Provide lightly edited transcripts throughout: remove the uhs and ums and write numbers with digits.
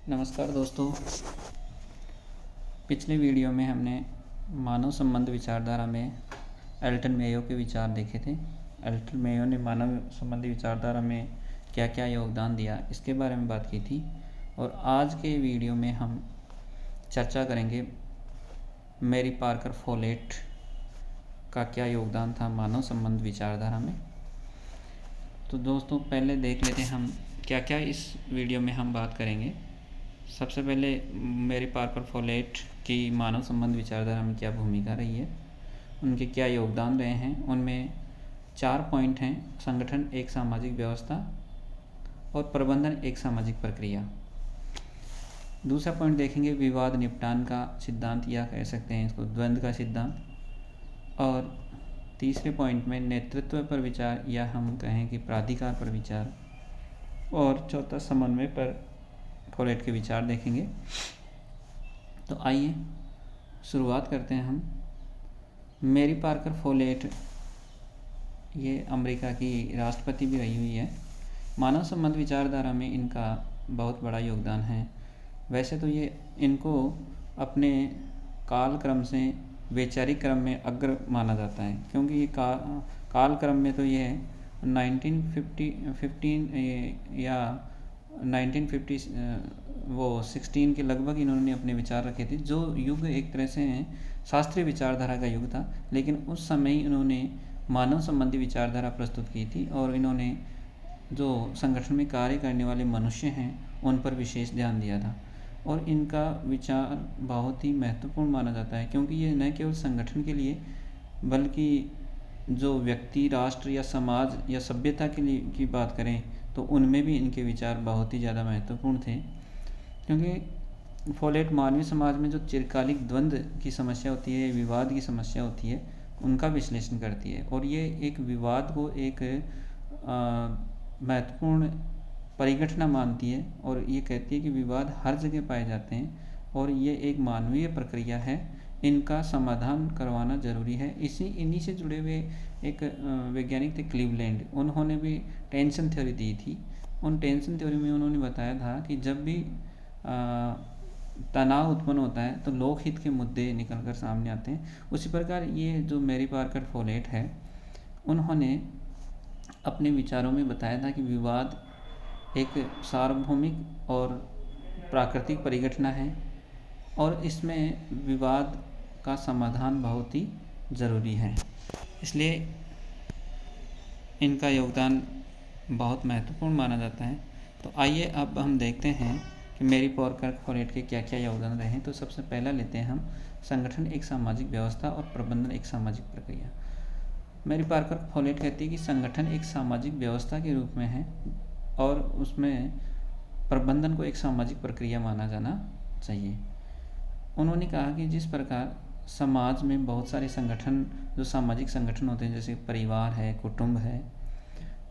नमस्कार दोस्तों। पिछले वीडियो में हमने मानव संबंध विचारधारा में एल्टन मेयो के विचार देखे थे। एल्टन मेयो ने मानव संबंधी विचारधारा में क्या क्या योगदान दिया इसके बारे में बात की थी, और आज के वीडियो में हम चर्चा करेंगे मैरी पार्कर फोलेट का क्या योगदान था मानव संबंध विचारधारा में। तो दोस्तों पहले देख लेते हैं हम क्या क्या इस वीडियो में हम बात करेंगे। सबसे पहले मैरी पार्कर फोलेट की मानव संबंध विचारधारा में क्या भूमिका रही है, उनके क्या योगदान रहे हैं। उनमें 4 पॉइंट हैं: संगठन एक सामाजिक व्यवस्था और प्रबंधन एक सामाजिक प्रक्रिया। दूसरा पॉइंट देखेंगे विवाद निपटान का सिद्धांत, या कह सकते हैं इसको द्वंद्व का सिद्धांत। और तीसरे पॉइंट में नेतृत्व पर विचार, या हम कहें कि प्राधिकार पर विचार। और चौथा समन्वय पर फोलेट के विचार देखेंगे। तो आइए शुरुआत करते हैं हम। मैरी पार्कर फोलेट ये अमेरिका की राष्ट्रपति भी रही हुई है। मानव संबंध विचारधारा में इनका बहुत बड़ा योगदान है। वैसे तो ये इनको अपने काल क्रम से वैचारिक क्रम में अग्र माना जाता है, क्योंकि ये काल क्रम में तो ये 1915 या 1916 के लगभग इन्होंने अपने विचार रखे थे। जो युग एक तरह से शास्त्रीय विचारधारा का युग था, लेकिन उस समय इन्होंने मानव संबंधी विचारधारा प्रस्तुत की थी, और इन्होंने जो संगठन में कार्य करने वाले मनुष्य हैं उन पर विशेष ध्यान दिया था। और इनका विचार बहुत ही महत्वपूर्ण माना जाता है, क्योंकि ये न केवल संगठन के लिए बल्कि जो व्यक्ति, राष्ट्र या समाज या सभ्यता के लिए की बात करें तो उनमें भी इनके विचार बहुत ही ज़्यादा महत्वपूर्ण थे। क्योंकि फोलेट मानवीय समाज में जो चिरकालिक द्वंद्व की समस्या होती है, विवाद की समस्या होती है, उनका विश्लेषण करती है। और ये एक विवाद को एक महत्वपूर्ण परिघटना मानती है, और ये कहती है कि विवाद हर जगह पाए जाते हैं और ये एक मानवीय प्रक्रिया है, इनका समाधान करवाना ज़रूरी है। इन्हीं से जुड़े हुए एक वैज्ञानिक थे क्लीवलैंड, उन्होंने भी टेंशन थ्योरी दी थी। उन टेंशन थ्योरी में उन्होंने बताया था कि जब भी तनाव उत्पन्न होता है तो लोकहित के मुद्दे निकल कर सामने आते हैं। उसी प्रकार ये जो मैरी पार्कर फोलेट है, उन्होंने अपने विचारों में बताया था कि विवाद एक सार्वभौमिक और प्राकृतिक परिघटना है, और इसमें विवाद का समाधान बहुत ही ज़रूरी है। इसलिए इनका योगदान बहुत महत्वपूर्ण माना जाता है। तो आइए अब हम देखते हैं कि मैरी पार्कर फोलेट के क्या क्या योगदान रहे हैं। तो सबसे पहला लेते हैं हम, संगठन एक सामाजिक व्यवस्था और प्रबंधन एक सामाजिक प्रक्रिया। मैरी पार्कर फोलेट कहती है कि संगठन एक सामाजिक व्यवस्था के रूप में है और उसमें प्रबंधन को एक सामाजिक प्रक्रिया माना जाना चाहिए। उन्होंने कहा कि जिस प्रकार समाज में बहुत सारे संगठन, जो सामाजिक संगठन होते हैं, जैसे परिवार है, कुटुंब है,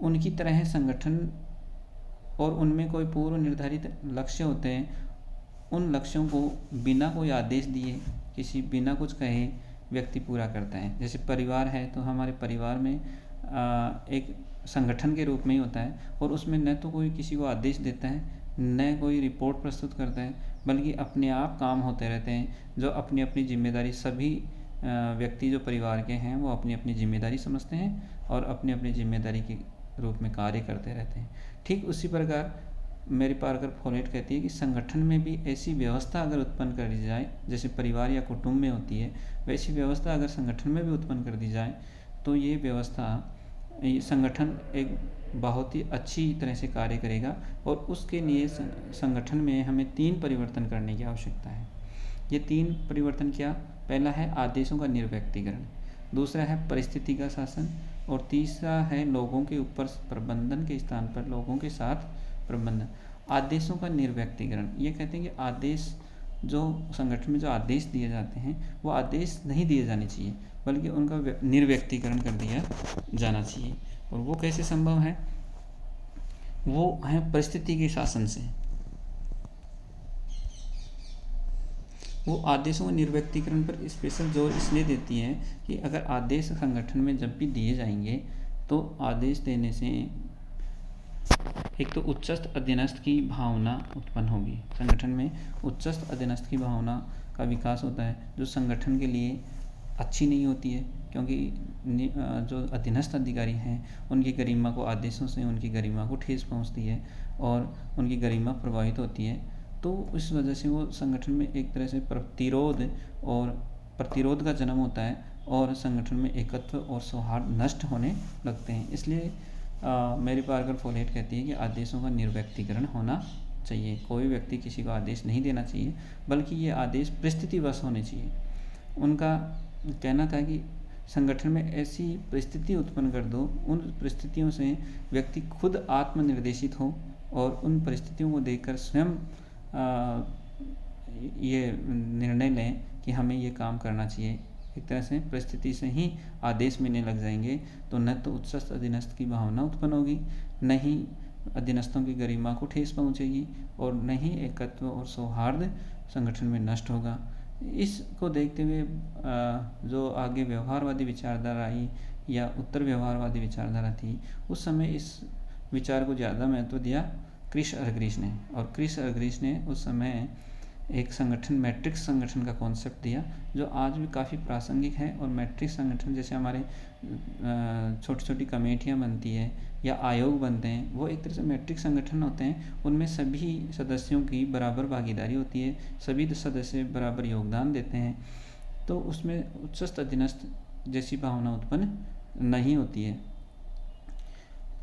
उनकी तरह संगठन, और उनमें कोई पूर्व निर्धारित लक्ष्य होते हैं, उन लक्ष्यों को बिना कोई आदेश दिए, बिना कुछ कहे व्यक्ति पूरा करता है। जैसे परिवार है तो हमारे परिवार में एक संगठन के रूप में ही होता है, और उसमें न तो कोई किसी को आदेश देता है, न कोई रिपोर्ट प्रस्तुत करता है, बल्कि अपने आप काम होते रहते हैं। जो अपनी अपनी जिम्मेदारी, सभी व्यक्ति जो परिवार के हैं वो अपनी अपनी जिम्मेदारी समझते हैं और अपनी अपनी जिम्मेदारी के रूप में कार्य करते रहते हैं। ठीक उसी प्रकार मैरी पार्कर फोलेट कहती है कि संगठन में भी ऐसी व्यवस्था अगर उत्पन्न कर दी जाए, जैसे परिवार या कुटुंब में होती है, वैसी व्यवस्था अगर संगठन में भी उत्पन्न कर दी जाए तो ये व्यवस्था, ये संगठन एक बहुत ही अच्छी तरह से कार्य करेगा। और उसके लिए संगठन में हमें 3 परिवर्तन करने की आवश्यकता है। ये 3 परिवर्तन क्या? पहला है आदेशों का निर्व्यक्तीकरण, दूसरा है परिस्थिति का शासन, और तीसरा है लोगों के ऊपर प्रबंधन के स्थान पर लोगों के साथ प्रबंधन। आदेशों का निर्व्यक्तीकरण, ये कहते हैं कि आदेश, जो संगठन में जो आदेश दिए जाते हैं वो आदेश नहीं दिए जाने चाहिए, बल्कि उनका निर्व्यक्तीकरण कर दिया जाना चाहिए। और वो कैसे संभव है? वो है परिस्थिति के शासन से। वो आदेशों के निर्व्यक्तीकरण पर स्पेशल जोर इसलिए देती है कि अगर आदेश संगठन में जब भी दिए जाएंगे तो आदेश देने से एक तो उच्चस्थ अधीनस्थ की भावना उत्पन्न होगी। संगठन में उच्चस्थ अधीनस्थ की भावना का विकास होता है, जो संगठन के लिए अच्छी नहीं होती है, क्योंकि जो अधीनस्थ अधिकारी हैं उनकी गरिमा को, आदेशों से उनकी गरिमा को ठेस पहुंचती है और उनकी गरिमा प्रभावित होती है। तो इस वजह से वो संगठन में एक तरह से प्रतिरोध का जन्म होता है और संगठन में एकत्व और सौहार्द नष्ट होने लगते हैं। इसलिए मेरी पार्कर फोलेट कहती है कि आदेशों का निर्व्यक्तिकरण होना चाहिए। कोई व्यक्ति किसी को आदेश नहीं देना चाहिए, बल्कि ये आदेश परिस्थितिवश होने चाहिए। उनका कहना था कि संगठन में ऐसी परिस्थिति उत्पन्न कर दो, उन परिस्थितियों से व्यक्ति खुद आत्मनिर्देशित हो और उन परिस्थितियों को देखकर स्वयं ये निर्णय लें कि हमें ये काम करना चाहिए। एक तरह से परिस्थिति से ही आदेश मिलने लग जाएंगे, तो न तो उच्चस्थ अधीनस्थ की भावना उत्पन्न होगी, न ही अधीनस्थों की गरिमा को ठेस पहुंचेगी और न ही एकत्व और सौहार्द संगठन में नष्ट होगा। इसको देखते हुए जो आगे व्यवहारवादी विचारधारा आई या उत्तर व्यवहारवादी विचारधारा थी, उस समय इस विचार को ज़्यादा महत्व दिया क्रिस अर्गरिश ने। और क्रिस अर्गरिश ने उस समय एक संगठन, मैट्रिक्स संगठन का कॉन्सेप्ट दिया, जो आज भी काफ़ी प्रासंगिक है। और मैट्रिक्स संगठन जैसे हमारे छोटी छोटी कमेटियाँ बनती है या आयोग बनते हैं, वो एक तरह से मैट्रिक्स संगठन होते हैं। उनमें सभी सदस्यों की बराबर भागीदारी होती है, सभी सदस्य बराबर योगदान देते हैं, तो उसमें उच्चस्थ अधीनस्थ जैसी भावना उत्पन्न नहीं होती है।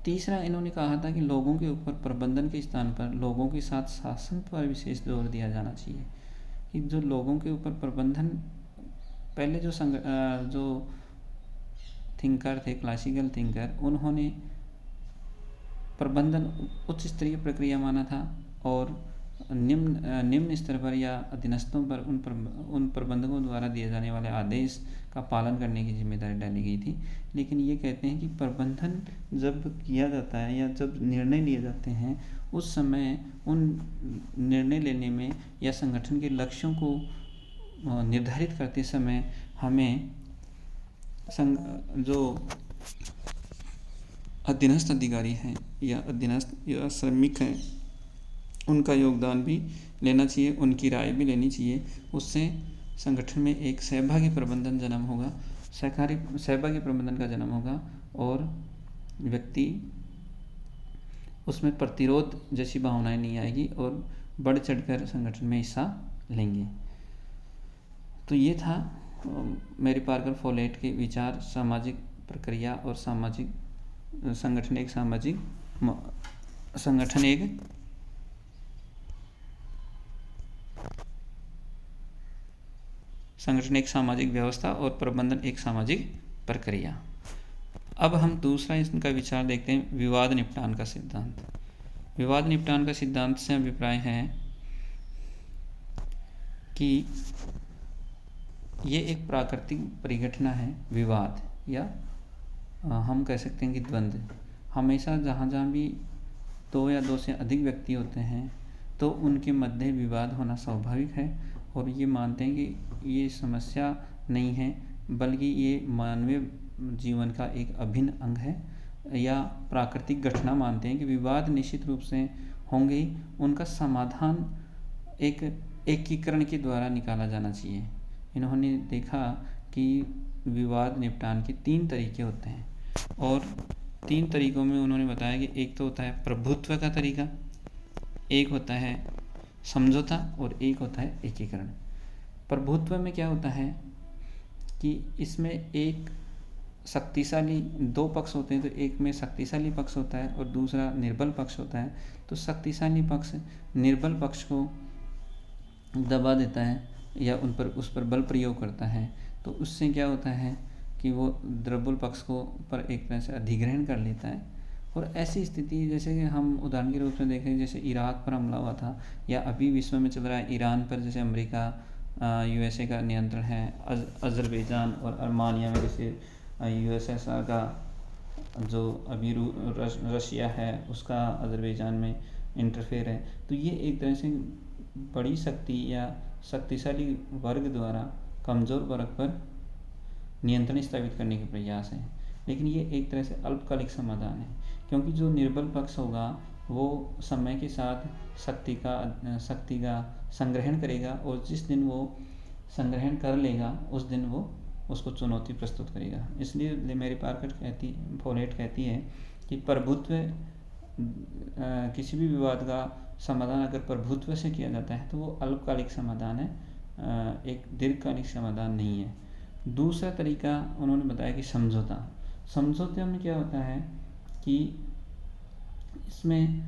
तीसरा, इन्होंने कहा था कि लोगों के ऊपर प्रबंधन के स्थान पर लोगों के साथ शासन पर विशेष जोर दिया जाना चाहिए। कि जो लोगों के ऊपर प्रबंधन, पहले जो थिंकर थे, क्लासिकल थिंकर, उन्होंने प्रबंधन उच्च स्तरीय प्रक्रिया माना था और निम्न स्तर पर या अधीनस्थों पर उन प्रबंधकों द्वारा दिए जाने वाले आदेश का पालन करने की जिम्मेदारी डाली गई थी। लेकिन ये कहते हैं कि प्रबंधन जब किया जाता है या जब निर्णय लिए जाते हैं, उस समय उन निर्णय लेने में या संगठन के लक्ष्यों को निर्धारित करते समय हमें जो अधीनस्थ अधिकारी हैं या अधीनस्थ या श्रमिक हैं, उनका योगदान भी लेना चाहिए, उनकी राय भी लेनी चाहिए। उससे संगठन में एक सहभागी प्रबंधन जन्म होगा, सहभागी प्रबंधन का जन्म होगा और व्यक्ति उसमें प्रतिरोध जैसी भावनाएं नहीं आएगी और बढ़ चढ़कर संगठन में हिस्सा लेंगे। तो ये था मेरी पार्कर फोलेट के विचार, सामाजिक प्रक्रिया और संगठन एक सामाजिक व्यवस्था और प्रबंधन एक सामाजिक प्रक्रिया। अब हम दूसरा इनका विचार देखते हैं, विवाद निपटान का सिद्धांत। विवाद निपटान का सिद्धांत से अभिप्राय है कि ये एक प्राकृतिक परिघटना है। विवाद या हम कह सकते हैं कि द्वंद्व, हमेशा जहाँ भी दो या दो से अधिक व्यक्ति होते हैं तो उनके मध्य विवाद होना स्वाभाविक है। और ये मानते हैं कि ये समस्या नहीं है, बल्कि ये मानवीय जीवन का एक अभिन्न अंग है या प्राकृतिक घटना मानते हैं कि विवाद निश्चित रूप से होंगे ही, उनका समाधान एक एकीकरण के द्वारा निकाला जाना चाहिए। इन्होंने देखा कि विवाद निपटान के 3 तरीके होते हैं और 3 तरीकों में उन्होंने बताया कि एक तो होता है प्रभुत्व का तरीका, एक होता है समझौता और एक होता है एकीकरण। प्रभुत्व में क्या होता है कि इसमें एक शक्तिशाली 2 पक्ष होते हैं, तो एक में शक्तिशाली पक्ष होता है और दूसरा निर्बल पक्ष होता है। तो शक्तिशाली पक्ष निर्बल पक्ष को दबा देता है या उस पर बल प्रयोग करता है, तो उससे क्या होता है कि वो दुर्बल पक्ष को पर एक तरह से अधिग्रहण कर लेता है। और ऐसी स्थिति, जैसे कि हम उदाहरण के रूप में देखें, जैसे इराक पर हमला हुआ था या अभी विश्व में चल रहा है ईरान पर, जैसे अमेरिका USA का नियंत्रण है, अज़रबैजान और अर्मानिया में जैसे USSR का जो अभी रशिया है उसका अज़रबैजान में इंटरफेयर है। तो ये एक तरह से बड़ी शक्ति या शक्तिशाली वर्ग द्वारा कमज़ोर वर्ग पर नियंत्रण स्थापित करने के प्रयास हैं। लेकिन ये एक तरह से अल्पकालिक समाधान है, क्योंकि जो निर्बल पक्ष होगा वो समय के साथ शक्ति का संग्रहण करेगा, और जिस दिन वो संग्रहण कर लेगा उस दिन वो उसको चुनौती प्रस्तुत करेगा। इसलिए मेरी पार्कर फोलेट कहती है कि प्रभुत्व किसी भी विवाद का समाधान अगर प्रभुत्व से किया जाता है तो वो अल्पकालिक समाधान है, एक दीर्घकालिक समाधान नहीं है। दूसरा तरीका उन्होंने बताया कि समझौते में क्या होता है कि इसमें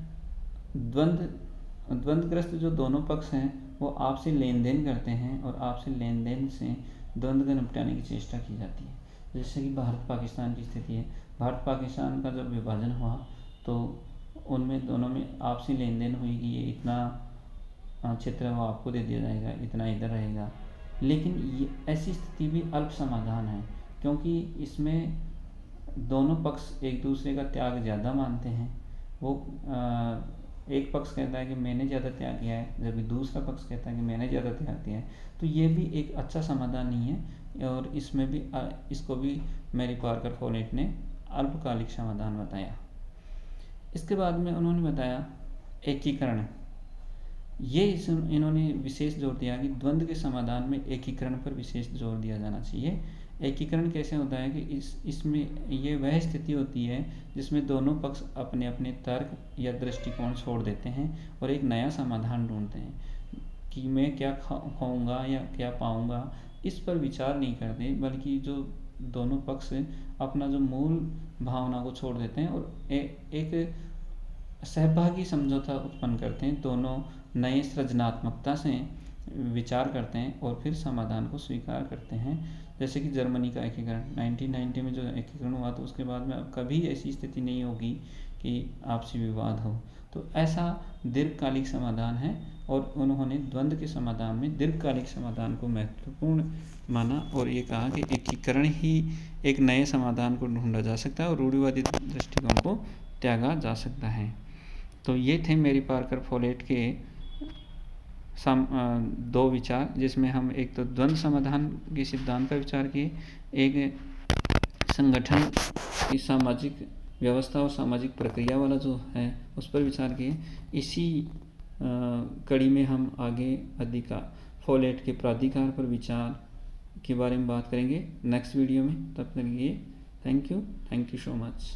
द्वंद्वग्रस्त जो दोनों पक्ष हैं वो आपसी लेन देन करते हैं, और आपसी लेन देन से द्वंद्व को निपटाने की चेष्टा की जाती है। जैसे कि भारत पाकिस्तान की स्थिति है, भारत पाकिस्तान का जब विभाजन हुआ तो उनमें दोनों में आपसी लेन देन हुई कि ये इतना क्षेत्र वो आपको दे दिया जाएगा, इतना इधर रहेगा। लेकिन ये ऐसी स्थिति भी अल्प समाधान है, क्योंकि इसमें दोनों पक्ष एक दूसरे का त्याग ज़्यादा मानते हैं। वो एक पक्ष कहता है कि मैंने ज़्यादा त्याग किया है, जबकि दूसरा पक्ष कहता है कि मैंने ज़्यादा त्याग किया है। तो ये भी एक अच्छा समाधान नहीं है, और इसमें भी इसको भी मैरी पार्कर फोलेट ने अल्पकालिक समाधान बताया। इसके बाद में उन्होंने बताया एकीकरण। ये इन्होंने विशेष जोर दिया कि द्वंद्व के समाधान में एकीकरण पर विशेष जोर दिया जाना चाहिए। एकीकरण कैसे होता है कि इसमें ये वह स्थिति होती है जिसमें दोनों पक्ष अपने अपने तर्क या दृष्टिकोण छोड़ देते हैं और एक नया समाधान ढूंढते हैं कि मैं क्या खाऊंगा या क्या पाऊंगा, इस पर विचार नहीं करते, बल्कि जो दोनों पक्ष अपना जो मूल भावना को छोड़ देते हैं और एक सहभागी समझौता उत्पन्न करते हैं। दोनों नए सृजनात्मकता से विचार करते हैं और फिर समाधान को स्वीकार करते हैं। जैसे कि जर्मनी का एकीकरण 1990 में जो एकीकरण हुआ, तो उसके बाद में अब कभी ऐसी स्थिति नहीं होगी कि आपसी विवाद हो। तो ऐसा दीर्घकालिक समाधान है, और उन्होंने द्वंद्व के समाधान में दीर्घकालिक समाधान को महत्वपूर्ण माना, और ये कहा कि एकीकरण ही एक नए समाधान को ढूंढा जा सकता है और रूढ़िवादी दृष्टिकोण को त्यागा जा सकता है। तो ये थे मैरी पार्कर फोलेट के दो विचार, जिसमें हम एक तो द्वंद्व समाधान के सिद्धांत का विचार किए, एक संगठन की सामाजिक व्यवस्था और सामाजिक प्रक्रिया वाला जो है उस पर विचार किए। इसी कड़ी में हम आगे फोलेट के प्राधिकार पर विचार के बारे में बात करेंगे नेक्स्ट वीडियो में। तब तक ये थैंक यू सो मच।